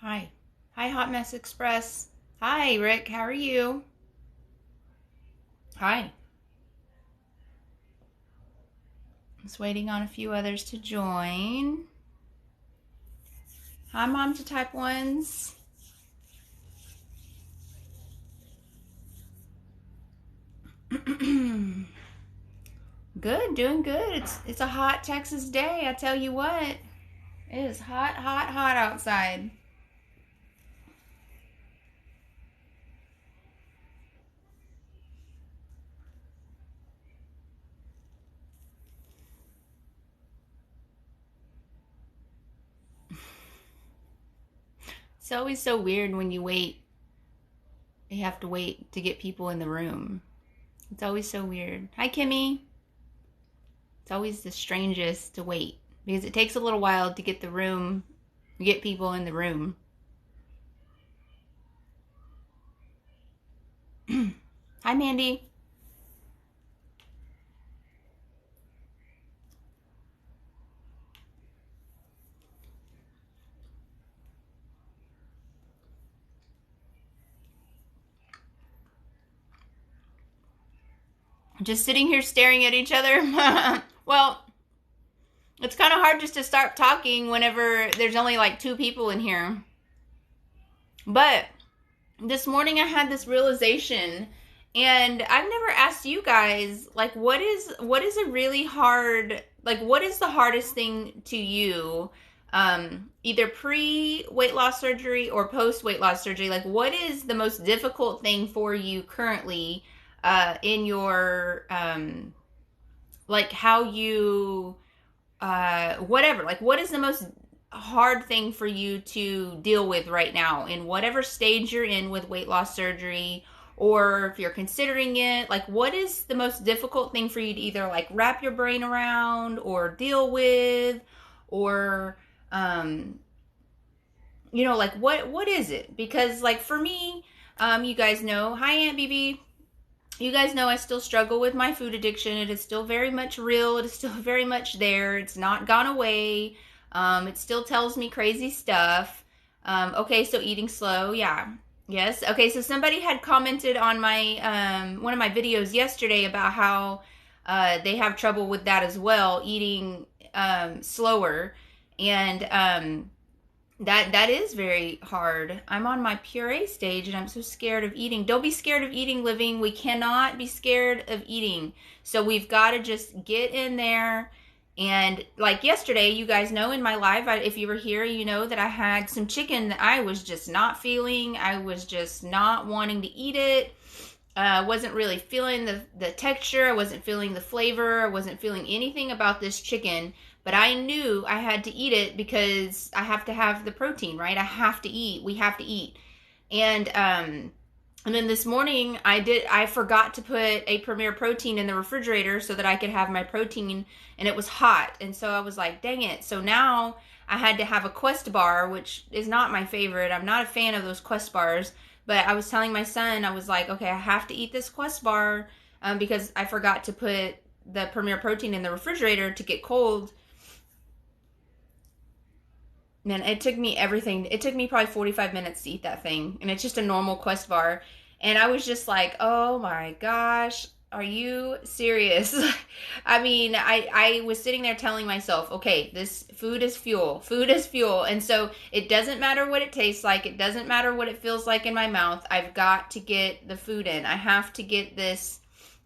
Hi. Hi, Hot Mess Express. Hi, Rick. How are you? Hi. Just waiting on a few others to join. Hi, Mom to Type 1s. Good, doing good. It's a hot Texas day, I tell you what. It is hot, hot, hot outside. It's always so weird when you wait. You have to wait to get people in the room. It's always so weird. Hi, Kimmy. It's always the strangest to wait because it takes a little while to get get people in the room. Hi, Mandy. Just sitting here staring at each other. Well, it's kind of hard just to start talking whenever there's only like two people in here. But this morning I had this realization, and I've never asked you guys, like, what is a really hard, like, what is the hardest thing to you, either pre weight loss surgery or post weight loss surgery? Like, what is the most difficult thing for you currently, in your, like, how you, whatever, like, what is the most hard thing for you to deal with right now in whatever stage you're in with weight loss surgery, or if you're considering it? Like, what is the most difficult thing for you to either like wrap your brain around or deal with, or like, what is it? Because, like, for me, you guys know, hi Aunt BB, you guys know I still struggle with my food addiction. It is still very much real. It is still very much there. It's not gone away. It still tells me crazy stuff. Okay, so eating slow, yeah. Yes. Okay, so somebody had commented on my one of my videos yesterday about how they have trouble with that as well, eating slower. And that is very hard. I'm on my puree stage and I'm so scared of eating. Don't be scared of eating, Living. We cannot be scared of eating. So we've got to just get in there. And like yesterday, you guys know in my live, if you were here, you know that I had some chicken that I was just not feeling. I was just not wanting to eat it. I wasn't really feeling the texture. I wasn't feeling the flavor. I wasn't feeling anything about this chicken. But I knew I had to eat it because I have to have the protein, right? I have to eat. We have to eat. And then this morning I forgot to put a Premier Protein in the refrigerator so that I could have my protein, and it was hot. And so I was like, dang it. So now I had to have a Quest bar, which is not my favorite. I'm not a fan of those Quest bars. But I was telling my son, I was like, okay, I have to eat this Quest bar, because I forgot to put the Premier Protein in the refrigerator to get cold. Man, it took me everything. It took me probably 45 minutes to eat that thing. And it's just a normal Quest bar. And I was just like, oh my gosh, are you serious? I mean, I was sitting there telling myself, okay, this food is fuel. Food is fuel. And so it doesn't matter what it tastes like. It doesn't matter what it feels like in my mouth. I've got to get the food in. I have to get this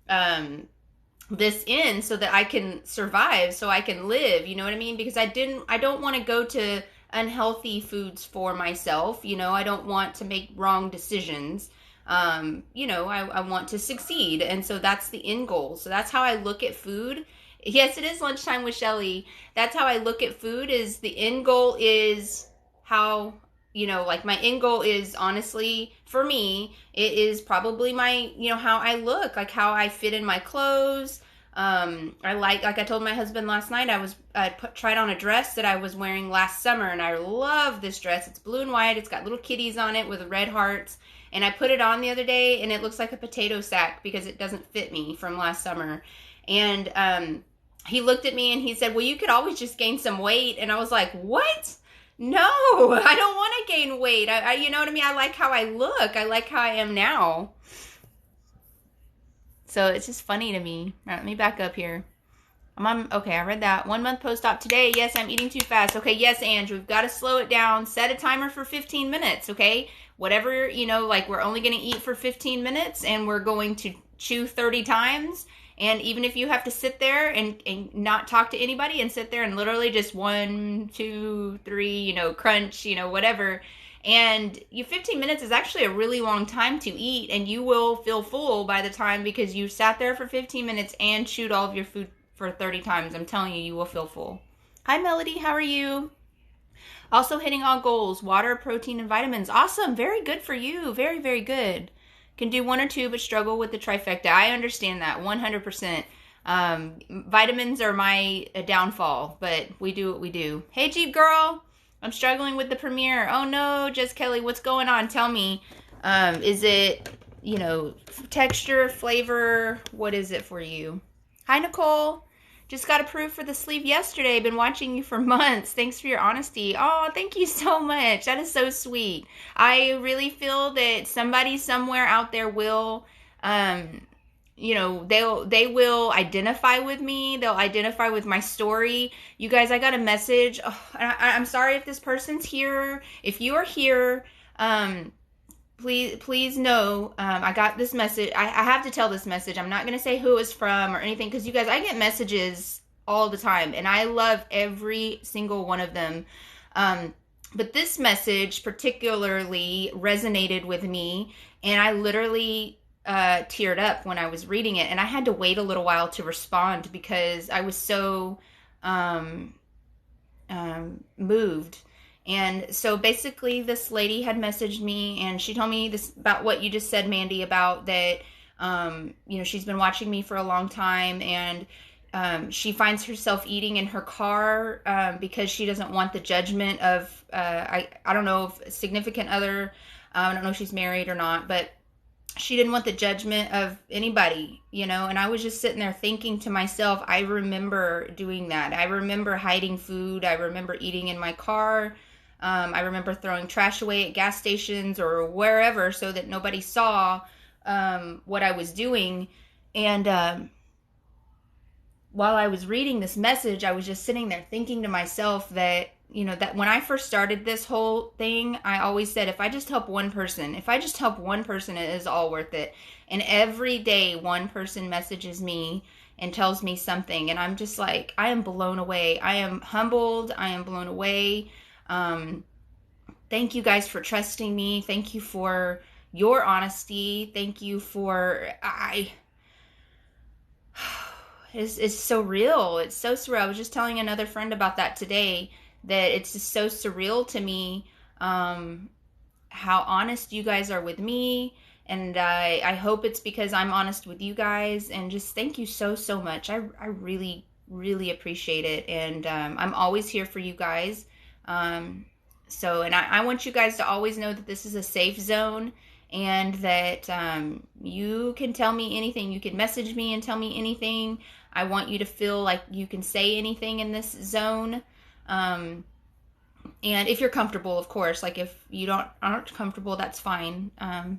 in so that I can survive, so I can live, you know what I mean? Because I don't want to go to unhealthy foods for myself, I don't want to make wrong decisions. I want to succeed, and so that's the end goal. So that's how I look at food. Yes, it is lunchtime with Shelly. That's how I look at food. Is the end goal is how, like, my end goal is, honestly, for me, it is probably my, how I look, like how I fit in my clothes. I like I told my husband last night, tried on a dress that I was wearing last summer, and I love this dress. It's blue and white. It's got little kitties on it with red hearts. And I put it on the other day, and it looks like a potato sack because it doesn't fit me from last summer. And he looked at me and he said, well, you could always just gain some weight. And I was like, what? No, I don't want to gain weight. You know what I mean? I like how I look. I like how I am now. So it's just funny to me. All right, let me back up here. Okay, I read that. 1 month post-op today. Yes, I'm eating too fast. Okay, yes, Ange, we've got to slow it down. Set a timer for 15 minutes, okay? Whatever, like we're only going to eat for 15 minutes and we're going to chew 30 times. And even if you have to sit there and not talk to anybody and sit there and literally just 1, 2, 3, crunch, whatever. And 15 minutes is actually a really long time to eat, and you will feel full by the time, because you sat there for 15 minutes and chewed all of your food for 30 times. I'm telling you, you will feel full. Hi, Melody. How are you? Also hitting all goals. Water, protein, and vitamins. Awesome. Very good for you. Very, very good. Can do 1 or 2, but struggle with the trifecta. I understand that 100%. Vitamins are my downfall, but we do what we do. Hey, Jeep girl. I'm struggling with the premiere. Oh no, Jess Kelly, what's going on? Tell me. Is it, texture, flavor? What is it for you? Hi, Nicole. Just got approved for the sleeve yesterday. Been watching you for months. Thanks for your honesty. Oh, thank you so much. That is so sweet. I really feel that somebody somewhere out there will, they will identify with me. They'll identify with my story. You guys, I got a message. Oh, I'm sorry if this person's here. If you are here, please know, I got this message. I have to tell this message. I'm not going to say who it's from or anything, because you guys, I get messages all the time and I love every single one of them. But this message particularly resonated with me, and I literally teared up when I was reading it, and I had to wait a little while to respond because I was so moved. And so basically this lady had messaged me, and she told me this about what you just said, Mandy, about that, she's been watching me for a long time, and she finds herself eating in her car because she doesn't want the judgment of, I don't know if significant other, I don't know if she's married or not, but she didn't want the judgment of anybody, and I was just sitting there thinking to myself, I remember doing that. I remember hiding food. I remember eating in my car. I remember throwing trash away at gas stations or wherever so that nobody saw what I was doing. And while I was reading this message, I was just sitting there thinking to myself that, that when I first started this whole thing, I always said, if I just help one person, it is all worth it. And every day one person messages me and tells me something, and I'm just like, I am blown away. I am humbled. I am blown away. Thank you guys for trusting me. Thank you for your honesty. Thank you for, it's so real. It's so surreal. I was just telling another friend about that today, that it's just so surreal to me, how honest you guys are with me. And I hope it's because I'm honest with you guys. And just thank you so, so much. I really, really appreciate it. And I'm always here for you guys. And I want you guys to always know that this is a safe zone, and that you can tell me anything. You can message me and tell me anything. I want you to feel like you can say anything in this zone. And if you're comfortable, of course, like if you aren't comfortable, that's fine.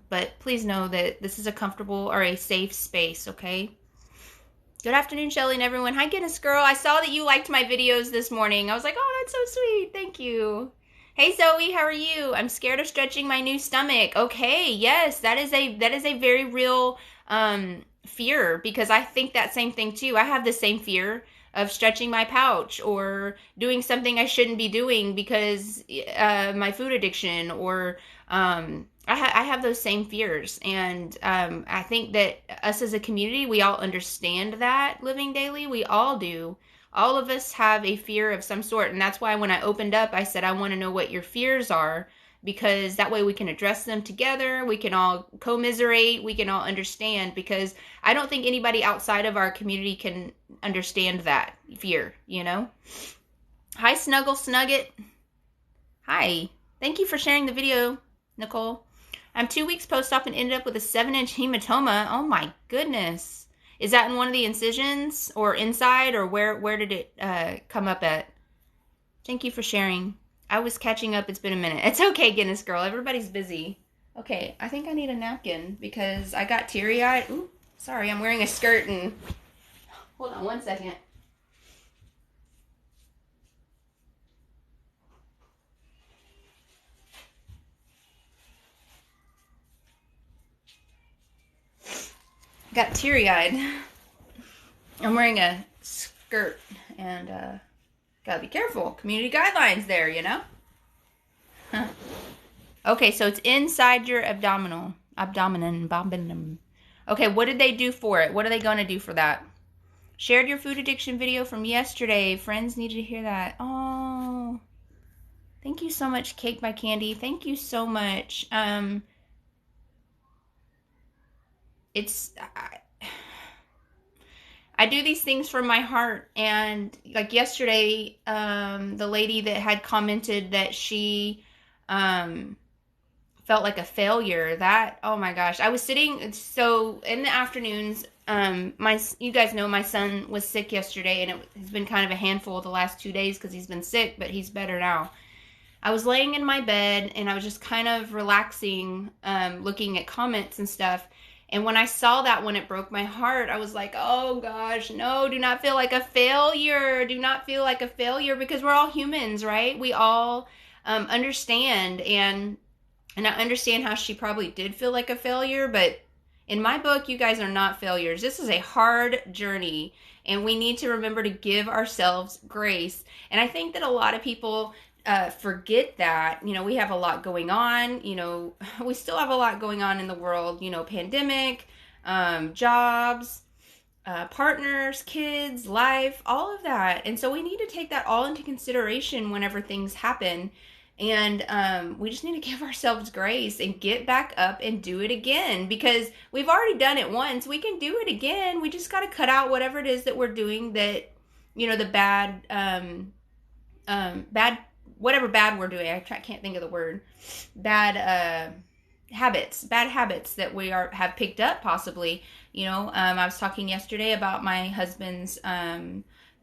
But please know that this is a comfortable or a safe space, okay? Good afternoon, Shelly and everyone. Hi, Guinness Girl. I saw that you liked my videos this morning. I was like, oh, that's so sweet. Thank you. Hey, Zoe, how are you? I'm scared of stretching my new stomach. Okay, yes, that is a very real fear, because I think that same thing too. I have the same fear of stretching my pouch or doing something I shouldn't be doing because my food addiction, or I have those same fears. And I think that us as a community, we all understand that living daily. We all do. All of us have a fear of some sort. And that's why when I opened up, I said, I want to know what your fears are, because that way we can address them together. We can all commiserate. We can all understand, because I don't think anybody outside of our community can understand that fear, Hi, Snuggle Snugget. Hi. Thank you for sharing the video, Nicole. I'm 2 weeks post-op and ended up with a 7-inch hematoma. Oh my goodness. Is that in one of the incisions or inside, or where did it come up at? Thank you for sharing. I was catching up. It's been a minute. It's okay, Guinness Girl. Everybody's busy. Okay, I think I need a napkin because I got teary-eyed. Ooh, sorry, I'm wearing a skirt and... Hold on one second. Got teary-eyed. I'm wearing a skirt and gotta be careful. Community guidelines there, you know? Huh. Okay, so it's inside your abdominum. Okay, what did they do for it? What are they going to do for that? Shared your food addiction video from yesterday. Friends needed to hear that. Oh, thank you so much, Cake by Candy. Thank you so much. I do these things from my heart, and like yesterday, the lady that had commented that she felt like a failure, that, oh my gosh, I was sitting, so in the afternoons, you guys know my son was sick yesterday, and it's been kind of a handful the last 2 days because he's been sick, but he's better now. I was laying in my bed, and I was just kind of relaxing, looking at comments and stuff. And when I saw that one, it broke my heart. I was like, oh gosh, no, do not feel like a failure. Do not feel like a failure, because we're all humans, right? We all understand. And I understand how she probably did feel like a failure. But in my book, you guys are not failures. This is a hard journey. And we need to remember to give ourselves grace. And I think that a lot of people forget that. You know, we have a lot going on. You know, we still have a lot going on in the world. You know, pandemic, jobs, partners, kids, life, all of that. And so we need to take that all into consideration whenever things happen. And we just need to give ourselves grace and get back up and do it again, because we've already done it once. We can do it again. We just got to cut out whatever it is that we're doing that, you know, the bad, whatever bad we're doing. I can't think of the word. Bad habits that we have picked up possibly. You know, I was talking yesterday about my husband's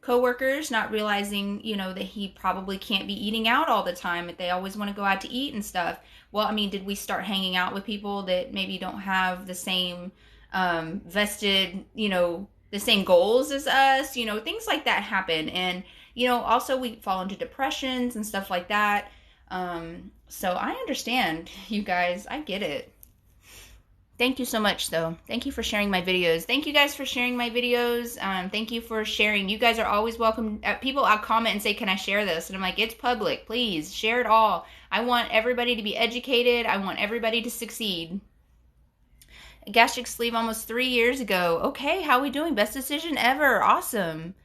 coworkers not realizing, you know, that he probably can't be eating out all the time, that they always want to go out to eat and stuff. Well, I mean, did we start hanging out with people that maybe don't have the same vested, you know, the same goals as us? You know, things like that happen. And, you know, also we fall into depressions and stuff like that. So I understand, you guys. I get it. Thank you so much, though. Thank you for sharing my videos. Thank you guys for sharing my videos. Thank you for sharing. You guys are always welcome. People, I'll comment and say, can I share this? And I'm like, it's public. Please share it all. I want everybody to be educated. I want everybody to succeed. A gastric sleeve almost 3 years ago. Okay, how are we doing? Best decision ever. Awesome.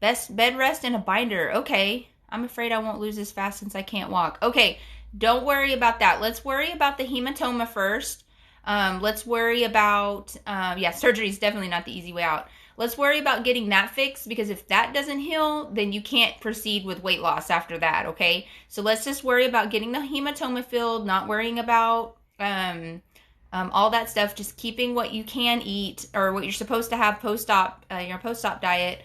Best bed rest and a binder. Okay. I'm afraid I won't lose this fast since I can't walk. Okay, don't worry about that. Let's worry about the hematoma first. Let's worry about, surgery is definitely not the easy way out. Let's worry about getting that fixed, because if that doesn't heal, then you can't proceed with weight loss after that, okay? So let's just worry about getting the hematoma filled, not worrying about all that stuff, just keeping what you can eat or what you're supposed to have post-op, your post-op diet.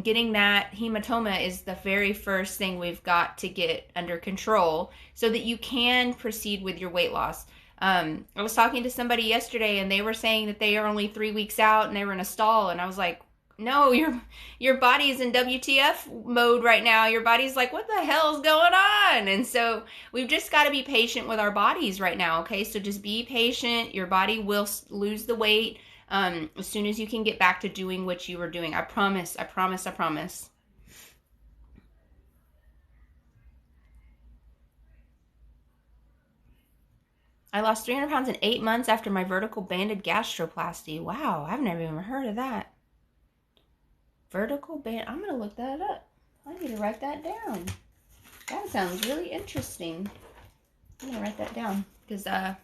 Getting that hematoma is the very first thing we've got to get under control so that you can proceed with your weight loss. I was talking to somebody yesterday, and they were saying that they are only 3 weeks out and they were in a stall, and I was like, no, your body is in WTF mode right now. Your body's like, what the hell is going on? And so we've just got to be patient with our bodies right now, okay? So just be patient. Your body will lose the weight as soon as you can get back to doing what you were doing. I promise, I promise, I promise. I lost 300 pounds in 8 months after my vertical banded gastroplasty. Wow, I've never even heard of that. Vertical band, I'm going to look that up. I need to write that down. That sounds really interesting. I'm going to write that down because I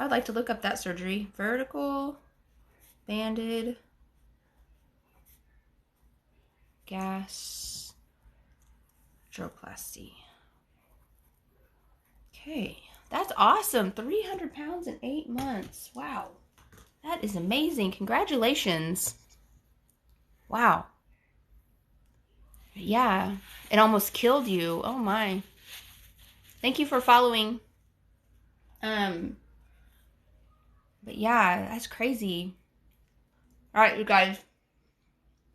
would like to look up that surgery. Vertical banded gastroplasty. Okay. That's awesome. 300 pounds in 8 months. Wow. That is amazing. Congratulations. Wow. Yeah, it almost killed you. Oh my. Thank you for following. Um, but yeah, that's crazy. All right, you guys.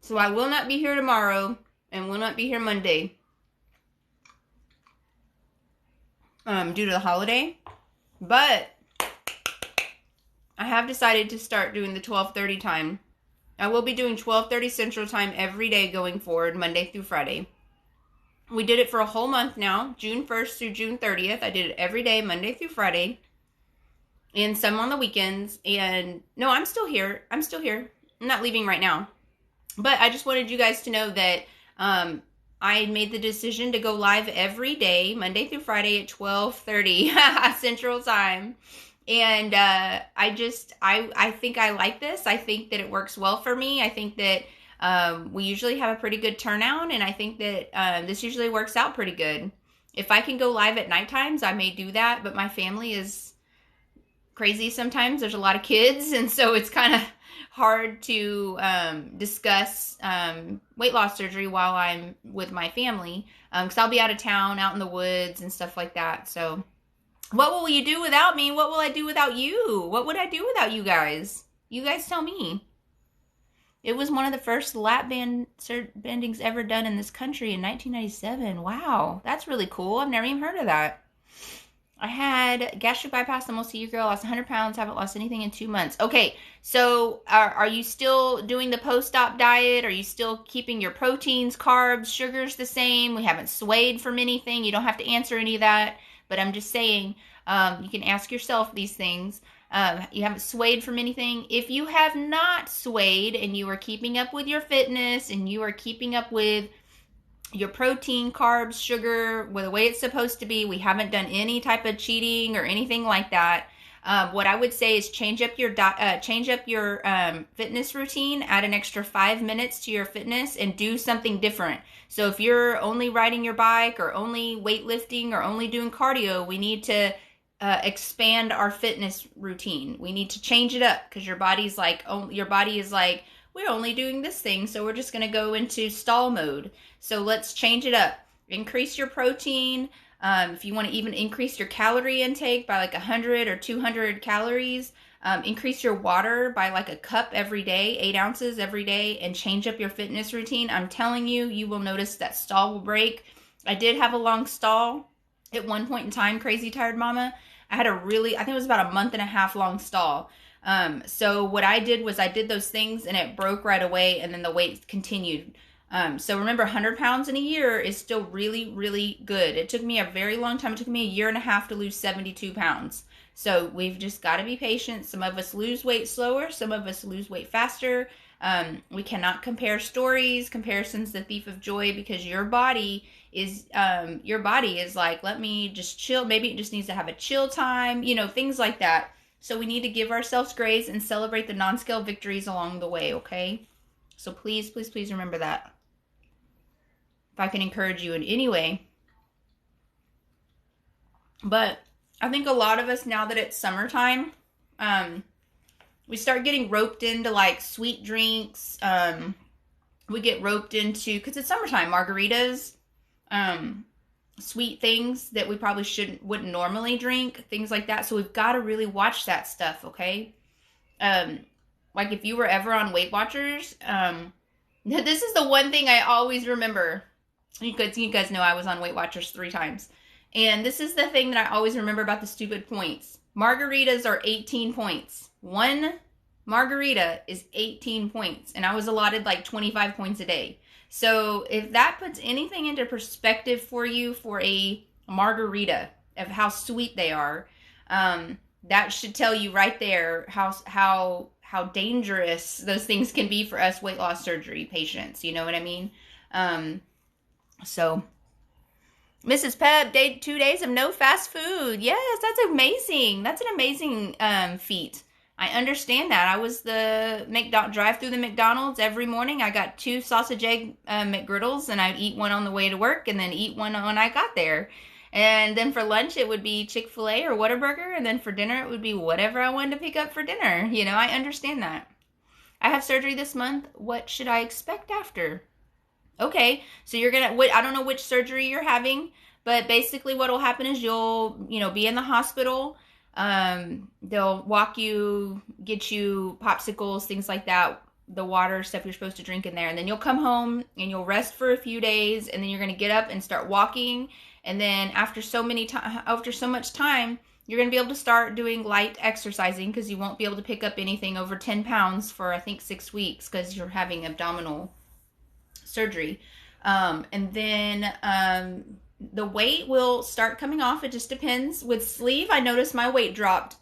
So I will not be here tomorrow and will not be here Monday. Due to the holiday. But I have decided to start doing the 12:30 time. I will be doing 12:30 Central Time every day going forward, Monday through Friday. We did it for a whole month now, June 1st through June 30th. I did it every day, Monday through Friday, and some on the weekends. And no, I'm still here. I'm not leaving right now. But I just wanted you guys to know that I made the decision to go live every day, Monday through Friday at 12:30 Central Time. And I think I like this. I think that it works well for me. I think that we usually have a pretty good turnout, and I think that this usually works out pretty good. If I can go live at night times, I may do that, but my family is crazy sometimes. There's a lot of kids, and so it's kind of hard to discuss weight loss surgery while I'm with my family, because I'll be out of town, out in the woods and stuff like that. So what will you do without me? What will I do without you? What would I do without you guys? You guys tell me. It was one of the first lap bendings ever done in this country in 1997. Wow, that's really cool. I've never even heard of that. I had gastric bypass. I'm almost a year girl. Lost 100 pounds. Haven't lost anything in 2 months. Okay, so are you still doing the post-op diet? Are you still keeping your proteins, carbs, sugars the same? We haven't swayed from anything. You don't have to answer any of that. But I'm just saying, you can ask yourself these things. You haven't swayed from anything. If you have not swayed and you are keeping up with your fitness and you are keeping up with your protein, carbs, sugar, the way it's supposed to be, we haven't done any type of cheating or anything like that. What I would say is change up your fitness routine, add an extra 5 minutes to your fitness, and do something different. So if you're only riding your bike or only weightlifting or only doing cardio, we need to expand our fitness routine. We need to change it up, because your body is like, we're only doing this thing, so we're just going to go into stall mode. So let's change it up. Increase your protein. If you want to even increase your calorie intake by like 100 or 200 calories, increase your water by like a cup every day, 8 ounces every day, and change up your fitness routine. I'm telling you, you will notice that stall will break. I did have a long stall at one point in time, Crazy Tired Mama. I think it was about a month and a half long stall. So what I did was I did those things and it broke right away, and then the weight continued. So remember, 100 pounds in a year is still really, really good. It took me a very long time. It took me a year and a half to lose 72 pounds. So we've just got to be patient. Some of us lose weight slower. Some of us lose weight faster. We cannot compare stories. Comparison's the thief of joy, because your body is like, let me just chill. Maybe it just needs to have a chill time, things like that. So we need to give ourselves grace and celebrate the non-scale victories along the way, okay? So please, please, please remember that. If I can encourage you in any way. But I think a lot of us, now that it's summertime, we start getting roped into like sweet drinks. We get roped into, because it's summertime, margaritas, sweet things that we probably wouldn't normally drink, things like that. So we've got to really watch that stuff, okay? Like if you were ever on Weight Watchers, this is the one thing I always remember. You guys know I was on Weight Watchers 3 times. And this is the thing that I always remember about the stupid points. Margaritas are 18 points. One margarita is 18 points. And I was allotted like 25 points a day. So if that puts anything into perspective for you for a margarita of how sweet they are, that should tell you right there how dangerous those things can be for us weight loss surgery patients. You know what I mean? So Mrs. Pep, 2 days of no fast food. Yes, that's amazing. That's an amazing feat. I understand that. I was drive through the McDonald's every morning. I got 2 sausage egg McGriddles, and I'd eat one on the way to work and then eat one when I got there. And then for lunch, it would be Chick-fil-A or Whataburger. And then for dinner, it would be whatever I wanted to pick up for dinner. I understand that. I have surgery this month. What should I expect after? Okay, so you're gonna, I don't know which surgery you're having, but basically what will happen is you'll, be in the hospital. They'll walk you, get you popsicles, things like that, the water stuff you're supposed to drink in there, and then you'll come home and you'll rest for a few days, and then you're gonna get up and start walking, and then after so much time, you're gonna be able to start doing light exercising because you won't be able to pick up anything over 10 pounds for I think 6 weeks because you're having abdominal surgery. And then the weight will start coming off. It just depends. With sleeve, I noticed my weight dropped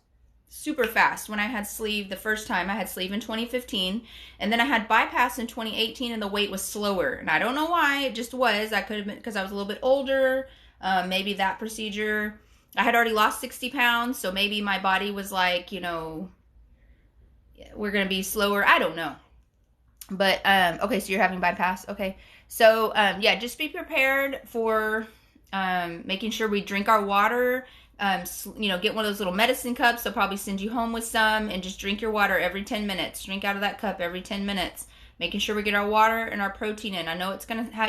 super fast when I had sleeve the first time. I had sleeve in 2015, and then I had bypass in 2018, and the weight was slower. And I don't know why. It just was. I could have been because I was a little bit older. Maybe that procedure. I had already lost 60 pounds, so maybe my body was like, we're going to be slower. I don't know. But okay, so you're having bypass. Okay, so yeah, just be prepared for making sure we drink our water. Get one of those little medicine cups. They'll probably send you home with some, and just drink your water every 10 minutes. Drink out of that cup every 10 minutes. Making sure we get our water and our protein in. I know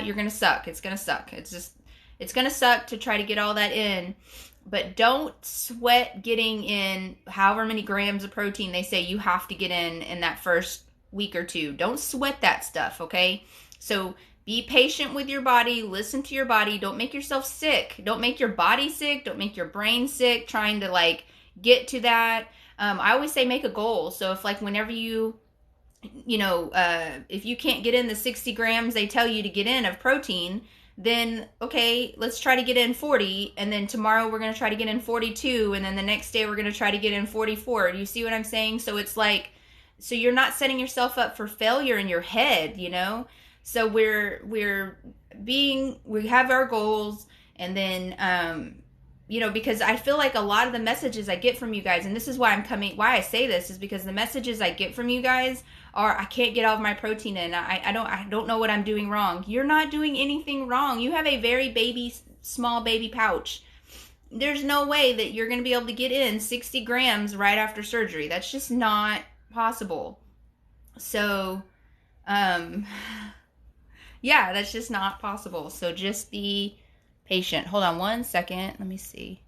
you're gonna suck. It's gonna suck. It's gonna suck to try to get all that in. But don't sweat getting in however many grams of protein they say you have to get in that first week or two. Don't sweat that stuff, okay? So be patient with your body. Listen to your body. Don't make yourself sick. Don't make your body sick. Don't make your brain sick trying to get to that. I always say make a goal. So if whenever if you can't get in the 60 grams they tell you to get in of protein, then okay, let's try to get in 40, and then tomorrow we're going to try to get in 42, and then the next day we're going to try to get in 44. Do you see what I'm saying? So it's so you're not setting yourself up for failure in your head, So we have our goals, and then because I feel like a lot of the messages I get from you guys, and this is why I say this is because the messages I get from you guys are, I can't get all of my protein in. I don't know what I'm doing wrong. You're not doing anything wrong. You have a very small baby pouch. There's no way that you're going to be able to get in 60 grams right after surgery. That's just not possible. So, yeah, that's just not possible. So just be patient. Hold on one second. Let me see.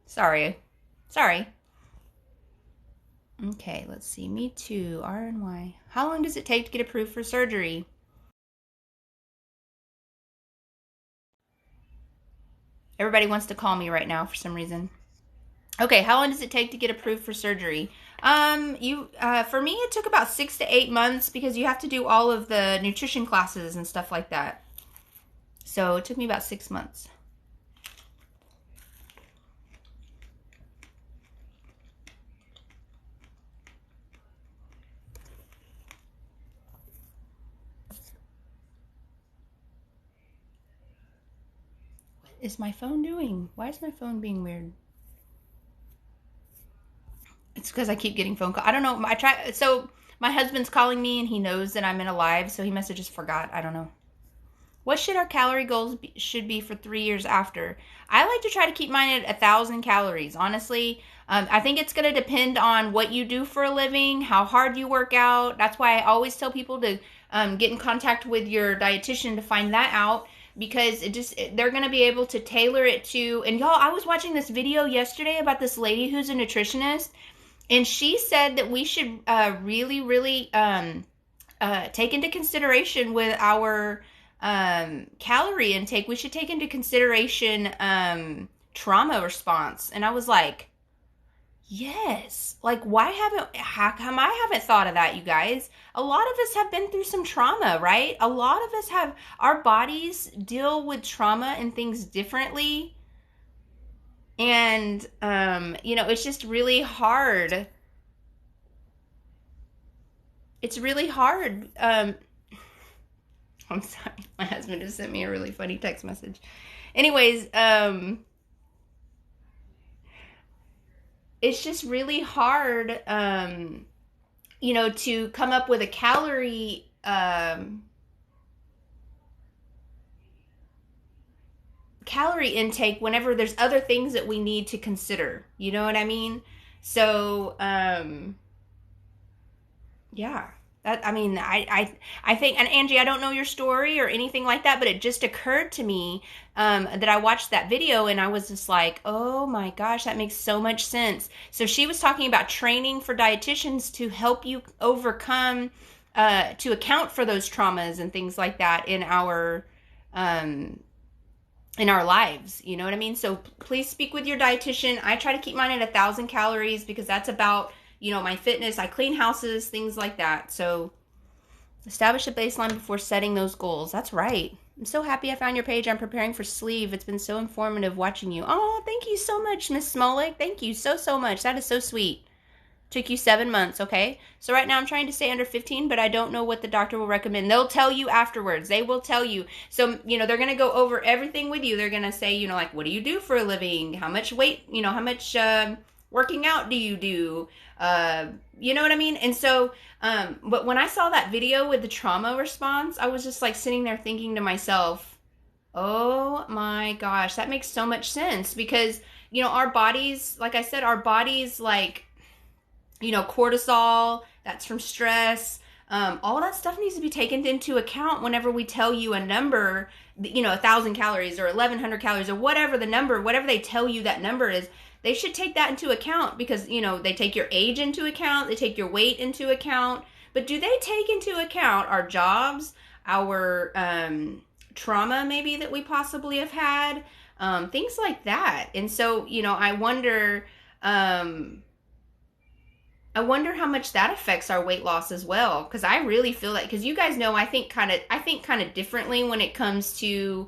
Sorry. Okay, let's see. Me too. R and Y. How long does it take to get approved for surgery? Everybody wants to call me right now for some reason. Okay, how long does it take to get approved for surgery? For me, it took about 6 to 8 months because you have to do all of the nutrition classes and stuff like that. So it took me about 6 months. What is my phone doing? Why is my phone being weird? It's because I keep getting phone calls. I don't know. So my husband's calling me and he knows that I'm in a live, so he must have just forgot. I don't know. What should our calorie goals should be for 3 years after? I like to try to keep mine at 1,000 calories. Honestly, I think it's going to depend on what you do for a living, how hard you work out. That's why I always tell people to get in contact with your dietitian to find that out, because they're going to be able to tailor it to. And y'all, I was watching this video yesterday about this lady who's a nutritionist, and she said that we should really, really take into consideration with our calorie intake. We should take into consideration trauma response. And I was like, yes. How come I haven't thought of that, you guys? A lot of us have been through some trauma, right? A lot of us our bodies deal with trauma and things differently. And, it's just really hard. It's really hard. I'm sorry. My husband just sent me a really funny text message. Anyways, it's just really hard, to come up with a calorie calorie intake whenever there's other things that we need to consider. You know what I mean? So, yeah. That, I mean, I think, and Angie, I don't know your story or anything like that, but it just occurred to me that I watched that video and I was just like, oh my gosh, that makes so much sense. So she was talking about training for dietitians to help you overcome, to account for those traumas and things like that um, in our lives. You know what I mean? So please speak with your dietitian. I try to keep mine at 1,000 calories because that's about, my fitness. I clean houses, things like that. So establish a baseline before setting those goals. That's right. I'm so happy I found your page. I'm preparing for sleeve. It's been so informative watching you. Oh, thank you so much, Miss Smolik. Thank you so much. That is so sweet. Took you 7 months, okay? So right now I'm trying to stay under 15, but I don't know what the doctor will recommend. They'll tell you afterwards. They will tell you. So, they're going to go over everything with you. They're going to say, like, what do you do for a living? How much weight, how much working out do you do? You know what I mean? And so, but when I saw that video with the trauma response, I was just like sitting there thinking to myself, oh my gosh, that makes so much sense because, our bodies, like I said, our bodies like, cortisol, that's from stress. All that stuff needs to be taken into account whenever we tell you a number, 1,000 calories or 1,100 calories or whatever the number, whatever they tell you that number is. They should take that into account because, they take your age into account, they take your weight into account, but do they take into account our jobs, our trauma maybe that we possibly have had, things like that. And so, I wonder how much that affects our weight loss as well, because I really feel like, because you guys know, I think kind of differently when it comes to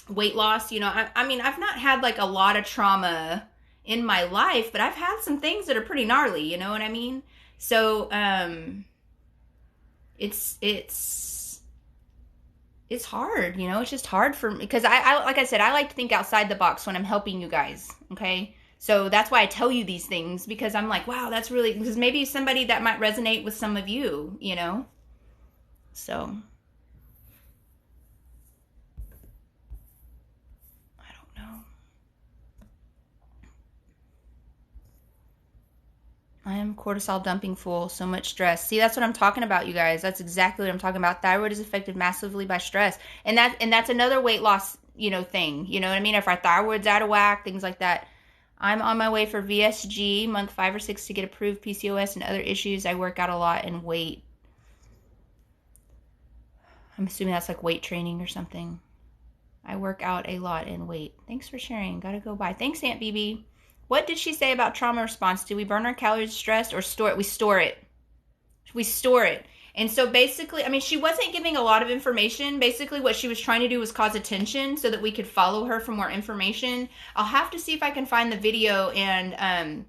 weight loss. I mean, I've not had like a lot of trauma in my life, but I've had some things that are pretty gnarly, you know what I mean? So, it's hard, it's just hard for me because I like I said, I like to think outside the box when I'm helping you guys. Okay. So that's why I tell you these things, because I'm like, wow, that's really, because maybe somebody that might resonate with some of you, so. I am cortisol dumping full, so much stress. See, that's what I'm talking about, you guys. That's exactly what I'm talking about. Thyroid is affected massively by stress. And that's another weight loss, thing. You know what I mean? If our thyroid's out of whack, things like that. I'm on my way for VSG, month 5 or 6 to get approved PCOS and other issues. I work out a lot and weight. I'm assuming that's like weight training or something. I work out a lot and weight. Thanks for sharing. Gotta go by. Thanks, Aunt BB. What did she say about trauma response? Do we burn our calories stressed or store it? We store it. We store it. And so basically, I mean, she wasn't giving a lot of information. Basically, what she was trying to do was cause attention so that we could follow her for more information. I'll have to see if I can find the video and,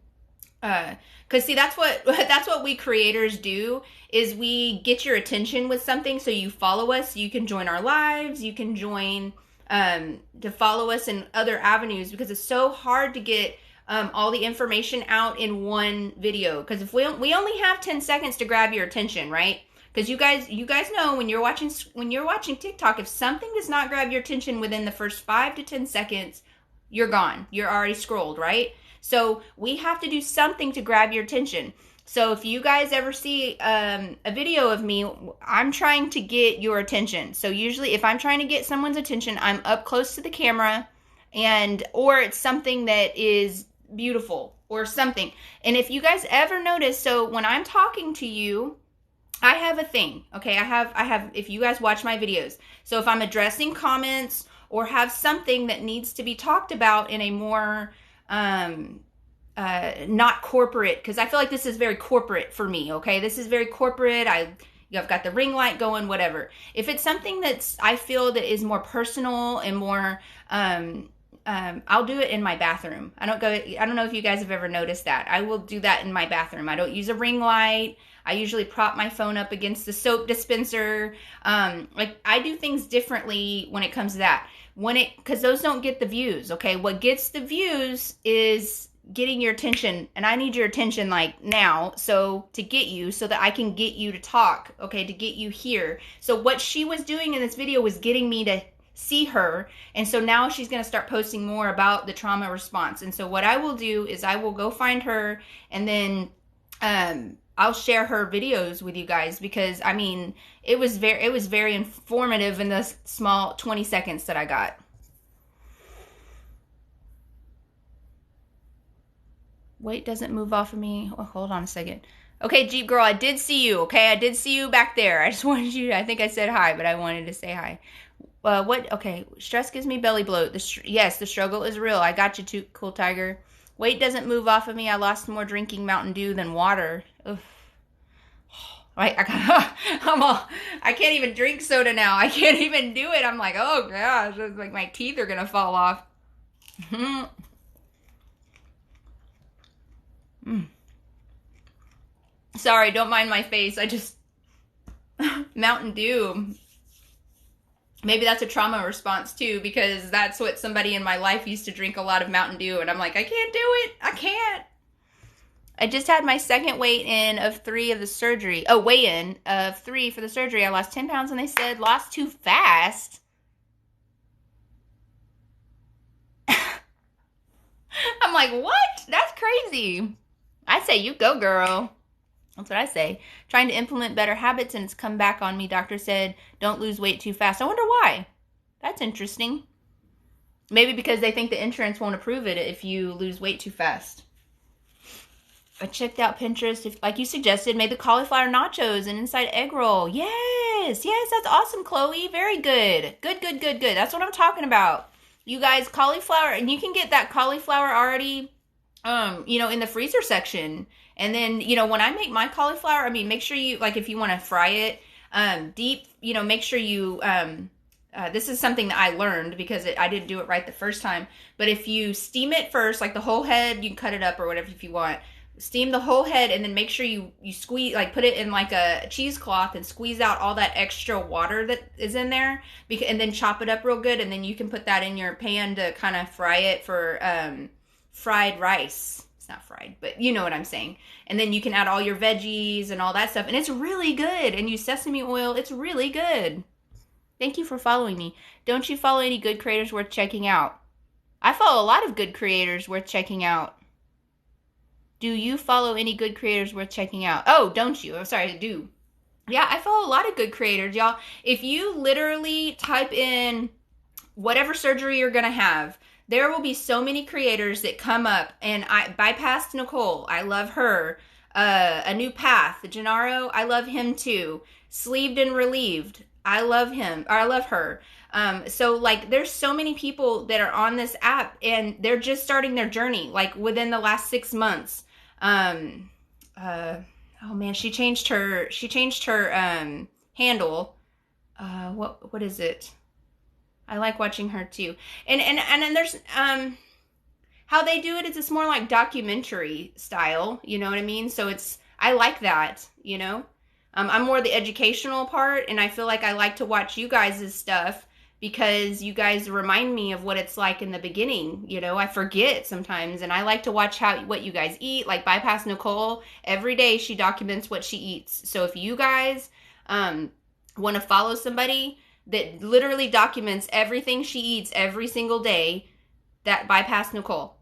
because see, that's what we creators do, is we get your attention with something so you follow us. You can join our lives. You can join to follow us in other avenues, because it's so hard to get all the information out in one video, because if we only have 10 seconds to grab your attention, right? Because you guys know when you're watching TikTok, if something does not grab your attention within the first 5 to 10 seconds, you're gone. You're already scrolled, right? So we have to do something to grab your attention. So if you guys ever see a video of me, I'm trying to get your attention. So usually if I'm trying to get someone's attention, I'm up close to the camera, or it's something that is beautiful or something. And if you guys ever notice, so when I'm talking to you, I have a thing, okay? I have, if you guys watch my videos, so if I'm addressing comments or have something that needs to be talked about in a more, not corporate, because I feel like this is very corporate for me, okay? This is very corporate. I've got the ring light going, whatever. If it's something that's, I feel that is more personal and more, I'll do it in my bathroom. I don't know if you guys have ever noticed that. I will do that in my bathroom. I don't use a ring light. I usually prop my phone up against the soap dispenser. Like, I do things differently when it comes to that. Because those don't get the views, okay? What gets the views is getting your attention, and I need your attention like now, so to get you, so that I can get you to talk, okay, to get you here. So what she was doing in this video was getting me to see her, and so now she's going to start posting more about the trauma response. And so what I will do is I will go find her, and then I'll share her videos with you guys, because I mean, it was very informative in the small 20 seconds that I got. Weight doesn't move off of me. Oh, hold on a second. Okay, Jeep Girl, I did see you, okay? I did see you back there. I just wanted you to, I think I said hi, but I wanted to say hi. What? Okay, stress gives me belly bloat. Yes, the struggle is real. I got you too, Cool Tiger. Weight doesn't move off of me. I lost more drinking Mountain Dew than water. Ugh. I can't even drink soda now. I can't even do it. I'm like, oh gosh, it's like my teeth are gonna fall off. Sorry, don't mind my face. I just Mountain Dew. Maybe that's a trauma response too, because that's what somebody in my life used to drink, a lot of Mountain Dew, and I'm like, I can't do it. I can't. I just had my second weigh-in of 3 of the surgery. Oh, weigh-in of 3 for the surgery. I lost 10 pounds, and they said lost too fast. I'm like, what? That's crazy. I say, you go, girl. That's what I say. Trying to implement better habits, and it's come back on me. Doctor said, don't lose weight too fast. I wonder why. That's interesting. Maybe because they think the insurance won't approve it if you lose weight too fast. I checked out Pinterest, like you suggested, made the cauliflower nachos and inside egg roll. Yes, that's awesome, Chloe. Very good. Good. That's what I'm talking about. You guys, cauliflower, and you can get that cauliflower already, in the freezer section. And then, when I make my cauliflower, I mean, make sure you, like, if you want to fry it deep, make sure you, this is something that I learned because I didn't do it right the first time. But if you steam it first, like the whole head, you can cut it up or whatever if you want. Steam the whole head, and then make sure you squeeze, like put it in like a cheesecloth and squeeze out all that extra water that is in there, and then chop it up real good, and then you can put that in your pan to kind of fry it for fried rice. It's not fried, but you know what I'm saying. And then you can add all your veggies and all that stuff, and it's really good. And use sesame oil. It's really good. Thank you for following me. Don't you follow any good creators worth checking out? I follow a lot of good creators worth checking out. Do you follow any good creators worth checking out? Oh, don't you? I'm sorry, I do. Yeah, I follow a lot of good creators, y'all. If you literally type in whatever surgery you're going to have, there will be so many creators that come up. And I bypassed Nicole. I love her. A New Path. Gennaro, I love him too. Sleeved and Relieved. I love him. Or I love her. So like there's so many people that are on this app, and they're just starting their journey, like within the last 6 months. Oh man, she changed her handle. What is it? I like watching her too. And then there's how they do it is it's more like documentary style, you know what I mean? So I like that, I'm more the educational part, and I feel like I like to watch you guys' stuff because you guys remind me of what it's like in the beginning. I forget sometimes, and I like to watch what you guys eat. Like Bypass Nicole, every day she documents what she eats. So if you guys want to follow somebody that literally documents everything she eats every single day, that Bypass Nicole,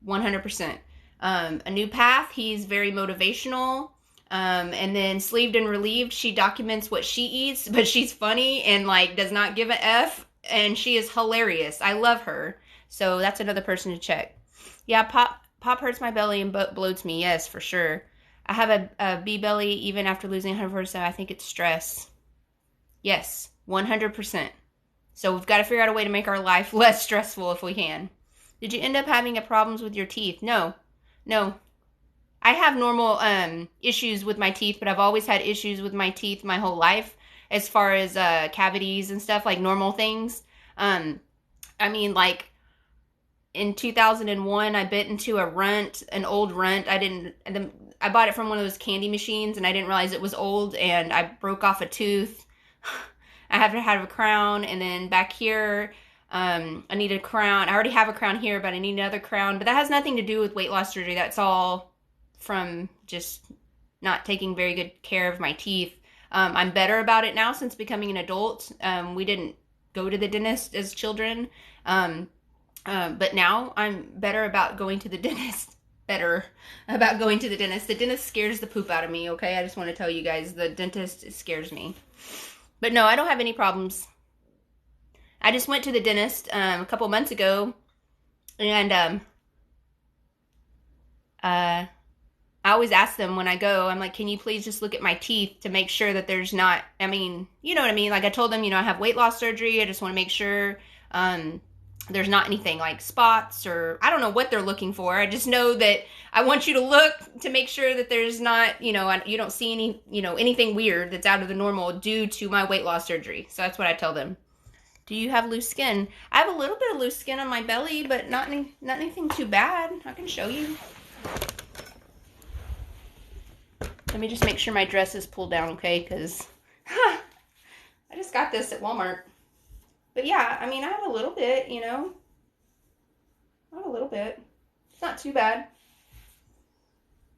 100%. A New Path, he's very motivational. And then Sleeved and Relieved, she documents what she eats, but she's funny and like does not give a F, and she is hilarious. I love her. So that's another person to check. Yeah, Pop hurts my belly and bloats me. Yes, for sure. I have a bee belly even after losing 100%. I think it's stress. Yes, 100%. So we've got to figure out a way to make our life less stressful if we can. Did you end up having problems with your teeth? No. I have normal issues with my teeth, but I've always had issues with my teeth my whole life as far as cavities and stuff, like normal things. I mean, like in 2001, I bit into a runt, an old runt. I bought it from one of those candy machines, and I didn't realize it was old, and I broke off a tooth. I haven't had a crown, and then back here, I need a crown. I already have a crown here, but I need another crown. But that has nothing to do with weight loss surgery. That's all from just not taking very good care of my teeth. I'm better about it now since becoming an adult. We didn't go to the dentist as children. But now I'm better about going to the dentist. The dentist scares the poop out of me, okay? I just want to tell you guys, the dentist scares me. But no, I don't have any problems. I just went to the dentist a couple months ago, and I always ask them when I go, I'm like, can you please just look at my teeth to make sure that there's not, I mean, you know what I mean? Like I told them, I have weight loss surgery. I just want to make sure there's not anything like spots, or I don't know what they're looking for. I just know that I want you to look to make sure that there's not, you don't see any, anything weird that's out of the normal due to my weight loss surgery. So that's what I tell them. Do you have loose skin? I have a little bit of loose skin on my belly, but not anything too bad. I can show you. Let me just make sure my dress is pulled down, okay? Because I just got this at Walmart. But yeah, I mean, I have a little bit, I have a little bit. It's not too bad.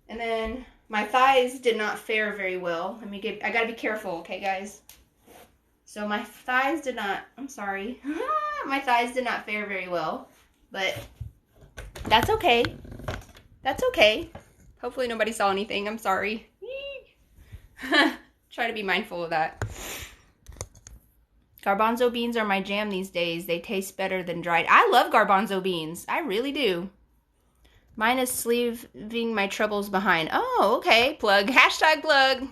And then my thighs did not fare very well. I gotta be careful, okay, guys? So my thighs did not, I'm sorry. My thighs did not fare very well. But that's okay. That's okay. Hopefully nobody saw anything. I'm sorry. Try to be mindful of that. Garbanzo beans are my jam these days. They taste better than dried. I love garbanzo beans. I really do. Mine is leaving my troubles behind. Oh, okay. Plug. Hashtag plug.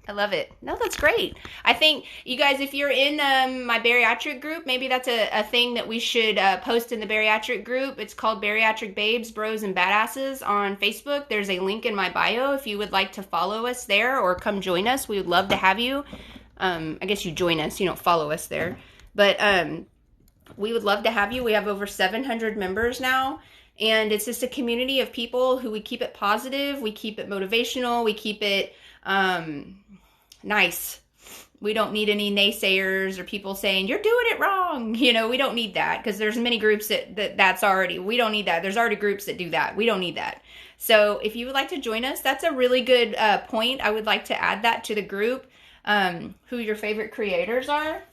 I love it. No, that's great. I think, you guys, if you're in my bariatric group, maybe that's a thing that we should post in the bariatric group. It's called Bariatric Babes, Bros, and Badasses on Facebook. There's a link in my bio if you would like to follow us there or come join us. We would love to have you. I guess you join us. You don't follow us there. But we would love to have you. We have over 700 members now. And it's just a community of people who we keep it positive. We keep it motivational. We keep it nice. We don't need any naysayers or people saying, you're doing it wrong. We don't need that because there's many groups that's already, we don't need that. There's already groups that do that. We don't need that. So if you would like to join us, that's a really good point. I would like to add that to the group. Who your favorite creators are. Let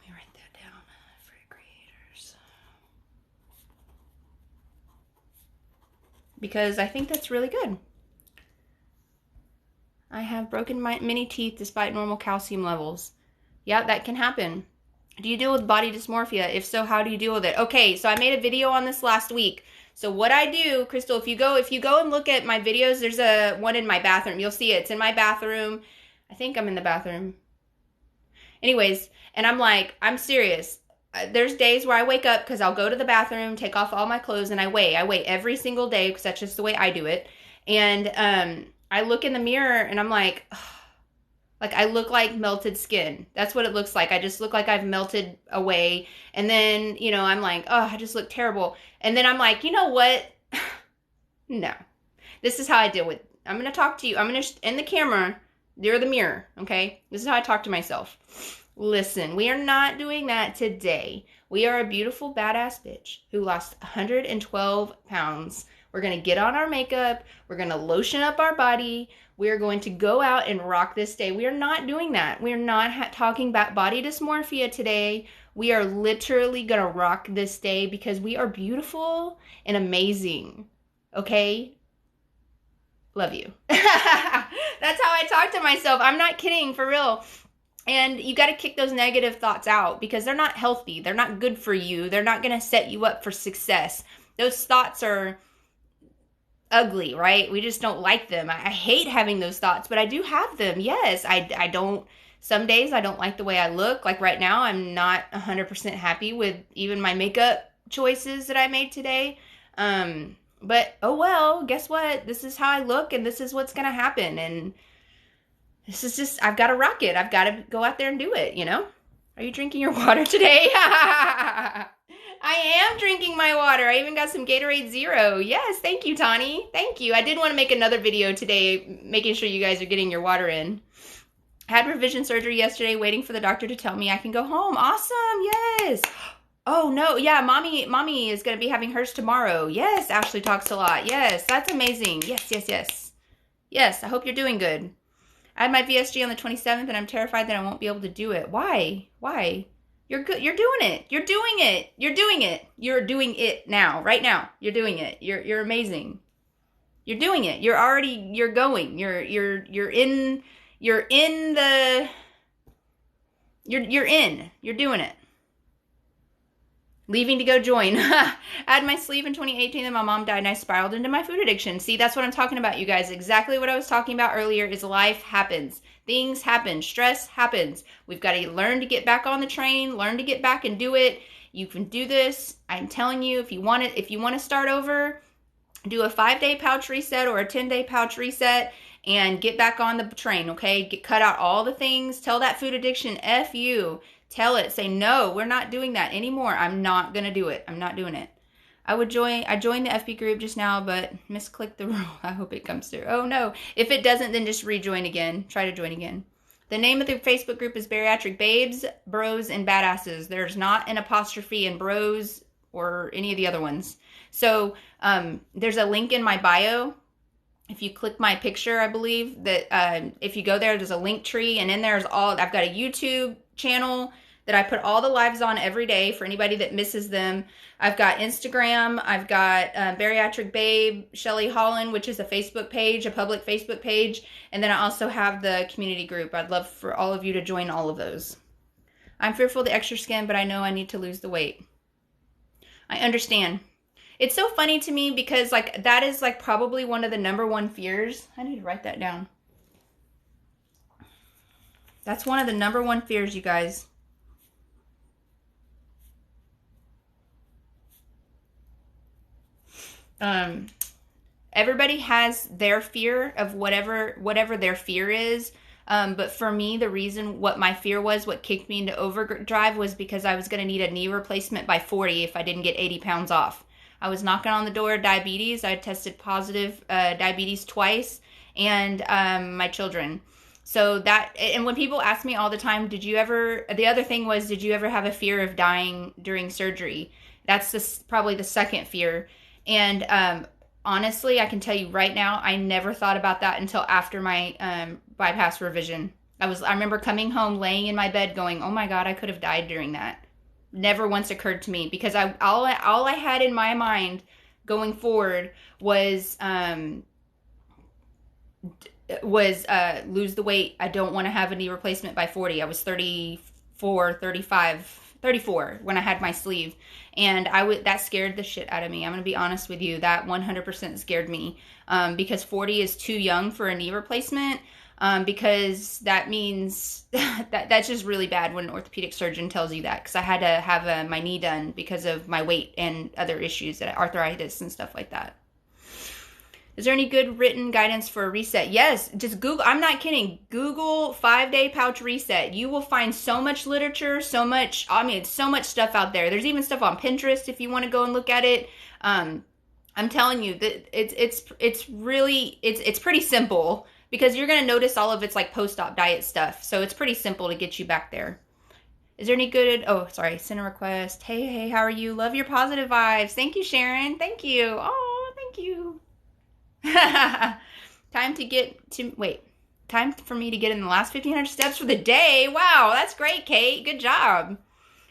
me write that down. Favorite creators. Because I think that's really good. I have broken my many teeth despite normal calcium levels. Yeah, that can happen. Do you deal with body dysmorphia? If so, how do you deal with it? Okay, so I made a video on this last week. So what I do, Crystal, if you go and look at my videos, there's one in my bathroom. You'll see it. It's in my bathroom. I think I'm in the bathroom. Anyways, and I'm serious. There's days where I wake up because I'll go to the bathroom, take off all my clothes, and I weigh. I weigh every single day because that's just the way I do it. And I look in the mirror and I'm like, I look like melted skin. That's what it looks like. I just look like I've melted away. And then, I'm like, oh, I just look terrible. And then I'm like, you know what? No. This is how I deal with it. I'm going to talk to you. I'm going to, in the camera, you're the mirror, okay? This is how I talk to myself. Listen, we are not doing that today. We are a beautiful, badass bitch who lost 112 pounds. We're going to get on our makeup. We're going to lotion up our body. We are going to go out and rock this day. We are not doing that. We are not talking about body dysmorphia today. We are literally going to rock this day because we are beautiful and amazing. Okay? Love you. That's how I talk to myself. I'm not kidding, for real. And you got to kick those negative thoughts out because they're not healthy. They're not good for you. They're not going to set you up for success. Those thoughts are ugly, right? We just don't like them. I hate having those thoughts, but I do have them. Yes, I don't, some days I don't like the way I look. Like right now, I'm not 100% happy with even my makeup choices that I made today. But oh well, guess what? This is how I look and this is what's going to happen. And this is just, I've got to rock it. I've got to go out there and do it, Are you drinking your water today? I am drinking my water. I even got some Gatorade Zero. Yes, thank you, Tani. Thank you. I did want to make another video today making sure you guys are getting your water in. Had revision surgery yesterday, waiting for the doctor to tell me I can go home. Awesome. Yes. Oh no, yeah, mommy is gonna be having hers tomorrow. Yes, Ashley talks a lot. Yes, that's amazing. Yes. Yes, I hope you're doing good. I had my VSG on the 27th and I'm terrified that I won't be able to do it. Why? You're good. You're doing it. You're doing it. You're doing it now. Right now. You're doing it. You're amazing. You're doing it. You're going. You're in You're doing it. Leaving to go join. I had my sleeve in 2018 and my mom died and I spiraled into my food addiction. See, that's what I'm talking about, you guys. Exactly what I was talking about earlier is life happens. Things happen. Stress happens. We've got to learn to get back on the train, learn to get back and do it. You can do this. I'm telling you, if you want to start over, do a 5-day pouch reset or a 10-day pouch reset and get back on the train, okay? Cut out all the things. Tell that food addiction, F you. Tell it. Say, no, we're not doing that anymore. I'm not going to do it. I'm not doing it. I joined the FB group just now, but misclicked the rule. I hope it comes through. Oh, no. If it doesn't, then just rejoin again. Try to join again. The name of the Facebook group is Bariatric Babes, Bros, and Badasses. There's not an apostrophe in bros or any of the other ones. So there's a link in my bio. If you click my picture, I believe that if you go there's a link tree, and in there's I've got a YouTube channel that I put all the lives on every day for anybody that misses them. I've got Instagram. I've got Bariatric Babe, Shelly Holland, which is a Facebook page, a public Facebook page. And then I also have the community group. I'd love for all of you to join all of those. I'm fearful of the extra skin, but I know I need to lose the weight. I understand. It's so funny to me because like that is like probably one of the number one fears. I need to write that down. That's one of the number one fears, you guys. Everybody has their fear of whatever their fear is. But for me, the reason what my fear was, what kicked me into overdrive was because I was going to need a knee replacement by 40 if I didn't get 80 pounds off. I was knocking on the door of diabetes. I tested positive diabetes twice, and my children. So that, and when people ask me all the time, the other thing was, did you ever have a fear of dying during surgery? That's probably the second fear. And honestly, I can tell you right now, I never thought about that until after my bypass revision. I remember coming home, laying in my bed going, oh my God, I could have died during that. Never once occurred to me because all I had in my mind going forward was lose the weight. I don't want to have a knee replacement by 40. I was 34 when I had my sleeve, and that scared the shit out of me. I'm going to be honest with you. That 100% scared me because 40 is too young for a knee replacement. Because that means that's just really bad when an orthopedic surgeon tells you that, because I had to have my knee done because of my weight and other issues, arthritis and stuff like that. Is there any good written guidance for a reset? Yes, just Google. I'm not kidding. Google 5-day pouch reset. You will find so much literature, so much stuff out there. There's even stuff on Pinterest if you want to go and look at it. I'm telling you that it's pretty simple. Because you're going to notice all of it's like post-op diet stuff. So it's pretty simple to get you back there. Is there any good... Oh, sorry. Send a request. Hey, how are you? Love your positive vibes. Thank you, Sharon. Thank you. Oh, thank you. Time for me to get in the last 1,500 steps for the day. Wow, that's great, Kate. Good job.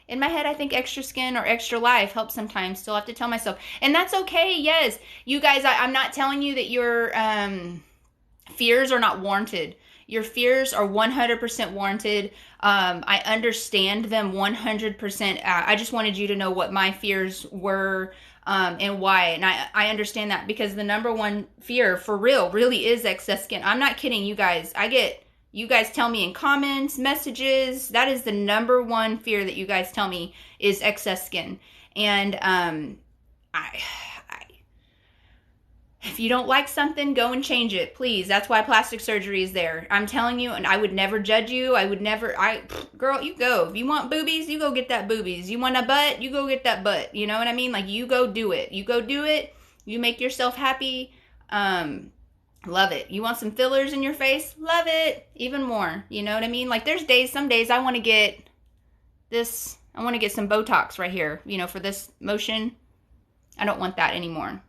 In my head, I think extra skin or extra life helps sometimes. Still have to tell myself. And that's okay, yes. You guys, I'm not telling you that you're... fears are not warranted. Your fears are 100% warranted. I understand them 100%. I just wanted you to know what my fears were and why. And I understand that because the number one fear for real really is excess skin. I'm not kidding, you guys. You guys tell me in comments, messages, that is the number one fear that you guys tell me is excess skin. And if you don't like something, go and change it, please. That's why plastic surgery is there. I'm telling you, and I would never judge you. Girl, you go. If you want boobies, you go get that boobies. You want a butt, you go get that butt. You know what I mean? Like, you go do it. You go do it. You make yourself happy. Love it. You want some fillers in your face? Love it. Even more. You know what I mean? Like there's days, some days I want to get this, I want to get some Botox right here, you know, for this motion. I don't want that anymore.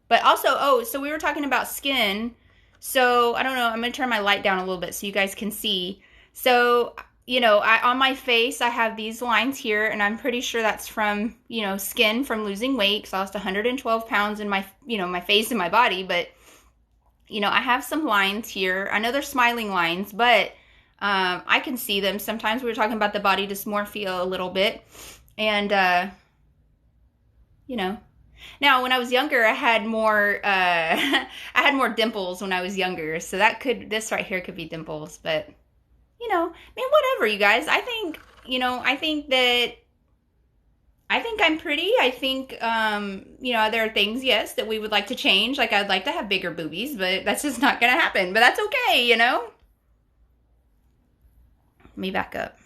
But also, oh, so we were talking about skin. So I don't know, I'm going to turn my light down a little bit so you guys can see. So, you know, on my face, I have these lines here, and I'm pretty sure that's from, you know, skin from losing weight, because I lost 112 pounds in my, you know, my face and my body. But you know, I have some lines here. I know they're smiling lines, but I can see them. Sometimes we were talking about the body dysmorphia a little bit. And, you know, now when I was younger, I had more, I had more dimples when I was younger. So that could, this right here could be dimples, but, you know, I mean, whatever, you guys. I think, you know, I think I'm pretty. I think, you know, there are things, yes, that we would like to change. Like, I'd like to have bigger boobies, but that's just not going to happen. But that's okay, you know? Let me back up.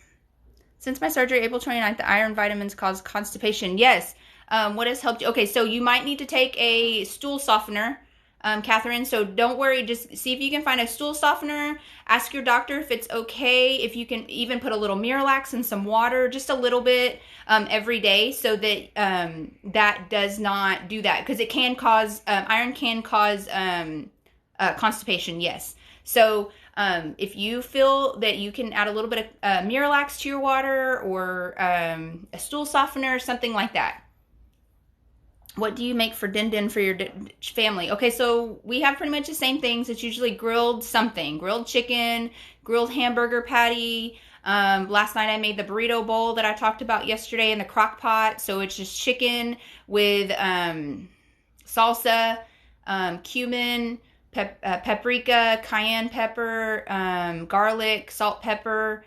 Since my surgery, April 29th, the iron vitamins cause constipation. Yes. What has helped you? Okay, so you might need to take a stool softener, Catherine. So don't worry. Just see if you can find a stool softener. Ask your doctor if it's okay. If you can even put a little Miralax in some water, just a little bit every day, so that that does not do that, because it can cause iron can cause constipation. Yes. So if you feel that you can add a little bit of Miralax to your water, or a stool softener, something like that. What do you make for din din for your family? Okay, so we have pretty much the same things. It's usually grilled something. Grilled chicken, grilled hamburger patty. Last night I made the burrito bowl that I talked about yesterday in the crock pot. So it's just chicken with salsa, cumin, paprika, cayenne pepper, garlic, salt, pepper.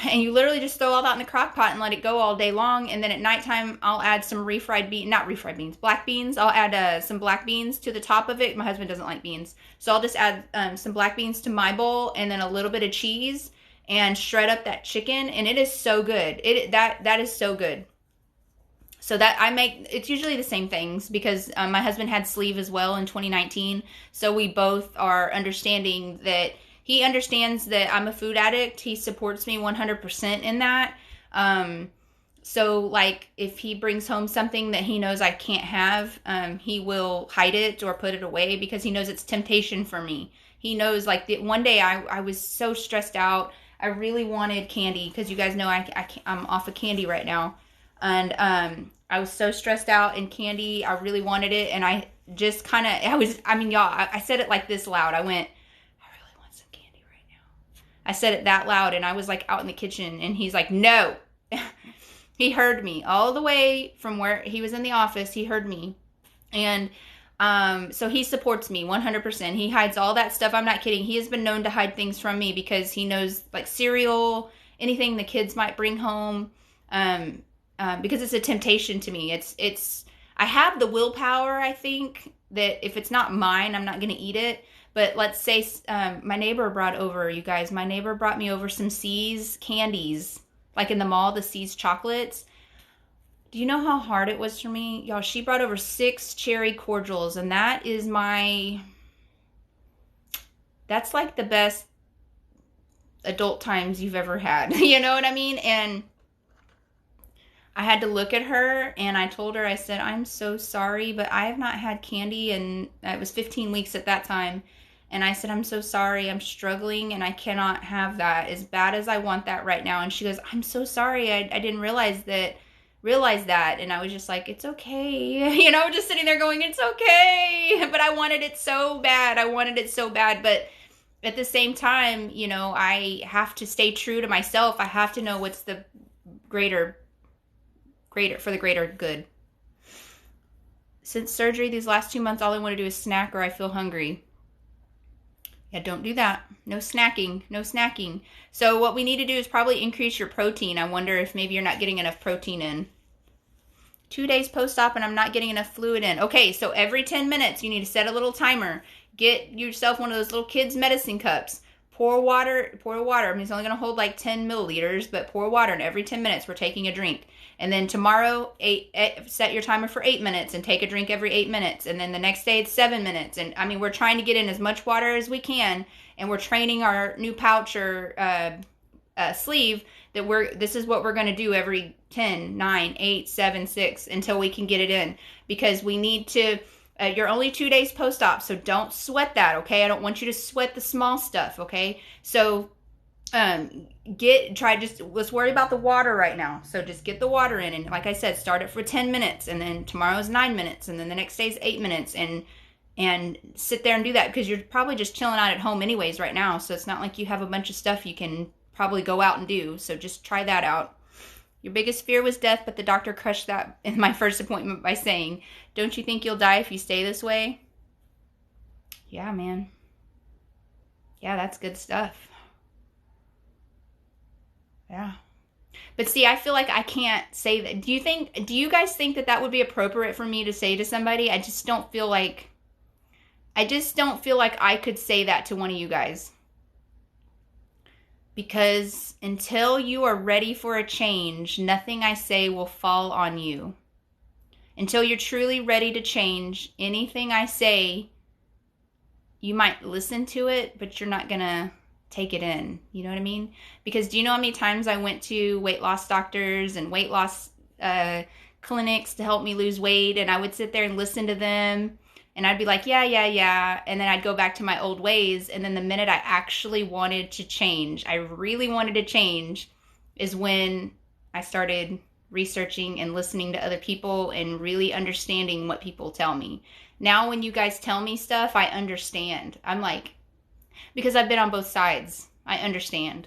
And you literally just throw all that in the crock pot and let it go all day long. And then at nighttime, I'll add some black beans. I'll add some black beans to the top of it. My husband doesn't like beans. So I'll just add some black beans to my bowl, and then a little bit of cheese, and shred up that chicken. And it is so good. That is so good. So that I make, it's usually the same things, because my husband had sleeve as well in 2019. So we both are understanding that. He understands that I'm a food addict. He supports me 100% in that. So like if he brings home something that he knows I can't have, he will hide it or put it away, because he knows it's temptation for me. He knows, like, one day I was so stressed out. I really wanted candy, because you guys know I'm off of candy right now. And I was so stressed out, and candy, I really wanted it. And I just kind of, y'all, I said it like this loud. I went, I said it that loud, and I was like out in the kitchen, and he's like, no. He heard me all the way from where he was in the office. He heard me. And so he supports me 100%. He hides all that stuff. I'm not kidding. He has been known to hide things from me, because he knows, like, cereal, anything the kids might bring home, because it's a temptation to me. I have the willpower, I think, that if it's not mine, I'm not going to eat it. But let's say my neighbor brought me over some See's candies, like in the mall, the See's chocolates. Do you know how hard it was for me? Y'all, she brought over 6 cherry cordials, and that's like the best adult times you've ever had. You know what I mean? And I had to look at her, and I told her, I said, I'm so sorry, but I have not had candy, and it was 15 weeks at that time. And I said, I'm so sorry, I'm struggling, and I cannot have that as bad as I want that right now. And she goes, I'm so sorry, I didn't realize that. And I was just like, it's okay. You know, just sitting there going, it's okay. But I wanted it so bad. But at the same time, you know, I have to stay true to myself. I have to know what's the greater for the greater good. Since surgery these last 2 months, all I want to do is snack, or I feel hungry. Yeah, don't do that. No snacking. So what we need to do is probably increase your protein. I wonder if maybe you're not getting enough protein in. 2 days post-op, and I'm not getting enough fluid in. Okay, so every 10 minutes, you need to set a little timer. Get yourself one of those little kids' medicine cups. pour water. I mean, it's only going to hold like 10 milliliters, but pour water, and every 10 minutes we're taking a drink. And then tomorrow, set your timer for 8 minutes and take a drink every 8 minutes. And then the next day it's 7 minutes. And I mean, we're trying to get in as much water as we can, and we're training our new pouch or sleeve that this is what we're going to do every 10, 9, 8, 7, 6 until we can get it in, because we need to. You're only 2 days post-op, so don't sweat that, okay? I don't want you to sweat the small stuff, okay? So let's worry about the water right now. So just get the water in, and like I said, start it for 10 minutes, and then tomorrow's 9 minutes, and then the next day's 8 minutes, and sit there and do that, because you're probably just chilling out at home anyways right now, so it's not like you have a bunch of stuff you can probably go out and do. So just try that out. Your biggest fear was death, but the doctor crushed that in my first appointment by saying, "Don't you think you'll die if you stay this way?" Yeah, man. Yeah, that's good stuff. Yeah. But see, I feel like I can't say that. Do you guys think that that would be appropriate for me to say to somebody? I just don't feel like I could say that to one of you guys. Because until you are ready for a change, nothing I say will fall on you. Until you're truly ready to change, anything I say, you might listen to it, but you're not going to take it in. You know what I mean? Because do you know how many times I went to weight loss doctors and weight loss clinics to help me lose weight, and I would sit there and listen to them, and I'd be like, yeah. And then I'd go back to my old ways. And then the minute I actually wanted to change, I really wanted to change, is when I started researching and listening to other people and really understanding what people tell me. Now when you guys tell me stuff, I understand. I'm like, because I've been on both sides, I understand.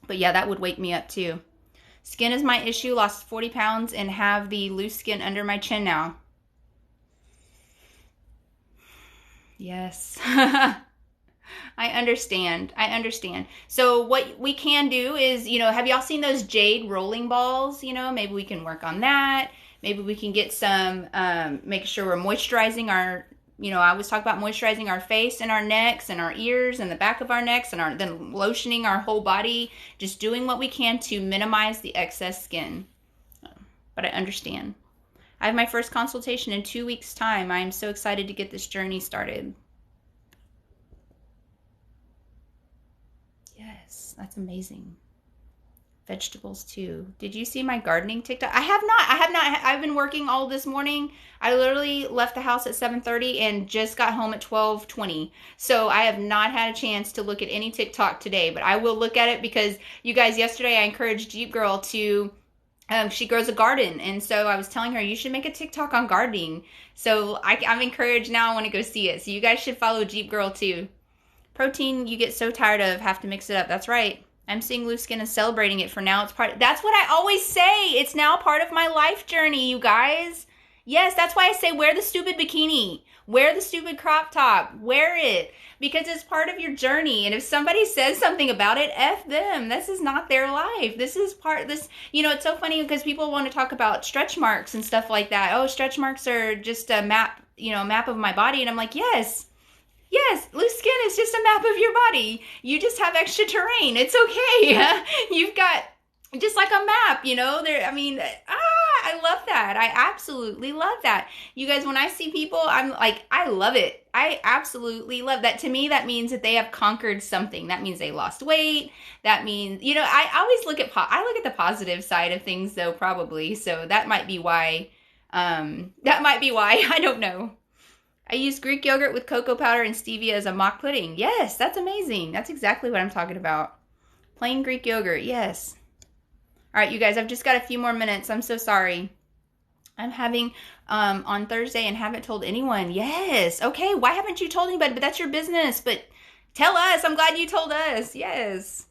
But yeah, that would wake me up too. Skin is my issue. Lost 40 pounds and have the loose skin under my chin now. Yes. I understand. So what we can do is, have y'all seen those jade rolling balls? Maybe we can work on that. Maybe we can get some, making sure we're moisturizing our, I always talk about moisturizing our face and our necks and our ears and the back of our necks, and then lotioning our whole body, just doing what we can to minimize the excess skin. But I understand. I have my first consultation in 2 weeks' time. I am so excited to get this journey started. Yes, that's amazing. Vegetables too. Did you see my gardening TikTok? I have not. I've been working all this morning. I literally left the house at 7:30 and just got home at 12:20. So I have not had a chance to look at any TikTok today, but I will look at it, because you guys, yesterday I encouraged Jeep Girl to she grows a garden, and so I was telling her, you should make a TikTok on gardening. So I'm encouraged now. I want to go see it. So you guys should follow Jeep Girl too. Protein you get so tired of, have to mix it up. That's right. I'm seeing loose skin and celebrating it for now. That's what I always say. It's now part of my life journey, you guys. Yes, that's why I say wear the stupid bikini. Wear the stupid crop top. Wear it. Because it's part of your journey. And if somebody says something about it, F them. This is not their life. This is it's so funny because people want to talk about stretch marks and stuff like that. Oh, stretch marks are just a map, map of my body. And I'm like, yes, loose skin is just a map of your body. You just have extra terrain. It's okay. You've got just like a map, I love that. I absolutely love that. You guys, when I see people, I'm like, I love it. I absolutely love that. To me, that means that they have conquered something. That means they lost weight. That means, I always look at the positive side of things though, probably. So that might be why, I don't know. I use Greek yogurt with cocoa powder and stevia as a mock pudding. Yes, that's amazing. That's exactly what I'm talking about. Plain Greek yogurt, yes. All right, you guys, I've just got a few more minutes. I'm so sorry. I'm having on Thursday and haven't told anyone. Yes. Okay, why haven't you told anybody? But that's your business. But tell us. I'm glad you told us. Yes.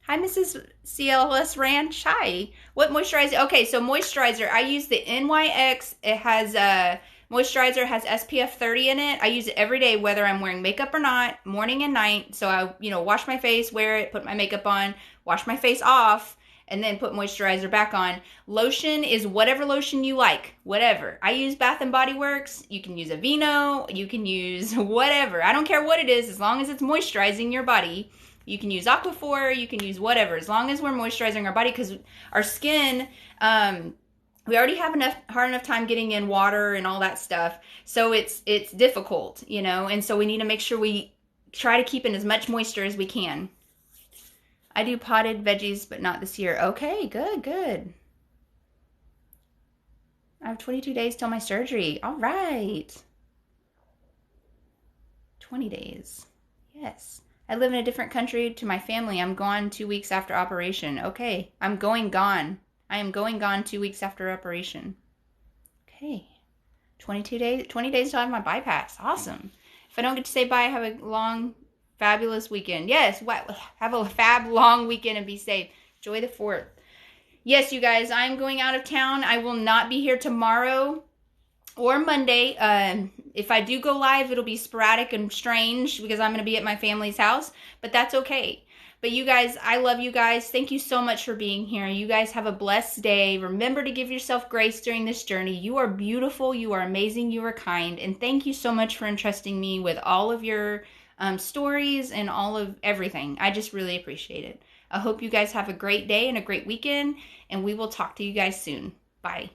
Hi, Mrs. CLS Ranch. Hi. What moisturizer? Okay, so moisturizer. I use the NYX. It has moisturizer, has SPF 30 in it. I use it every day, whether I'm wearing makeup or not, morning and night. So I, wash my face, wear it, put my makeup on, wash my face off, and then put moisturizer back on. Lotion is whatever lotion you like, whatever. I use Bath & Body Works. You can use Aveeno. You can use whatever. I don't care what it is, as long as it's moisturizing your body. You can use Aquaphor, you can use whatever, as long as we're moisturizing our body, because our skin, we already have hard enough time getting in water and all that stuff. So it's difficult, you know, and so we need to make sure we try to keep in as much moisture as we can. I do potted veggies, but not this year. Okay, good, good. I have 22 days till my surgery. All right. 20 days. Yes. I live in a different country to my family. I'm gone 2 weeks after operation. Okay. I'm going gone. I am going gone 2 weeks after operation. Okay. 22 days, 20 days till I have my bypass. Awesome. If I don't get to say bye, have a long, fabulous weekend. Yes. Have a fab long weekend and be safe. Enjoy the 4th. Yes, you guys, I'm going out of town. I will not be here tomorrow or Monday. If I do go live, it'll be sporadic and strange because I'm going to be at my family's house, but that's okay. But you guys, I love you guys. Thank you so much for being here. You guys have a blessed day. Remember to give yourself grace during this journey. You are beautiful. You are amazing. You are kind. And thank you so much for entrusting me with all of your stories and all of everything. I just really appreciate it. I hope you guys have a great day and a great weekend, and we will talk to you guys soon. Bye.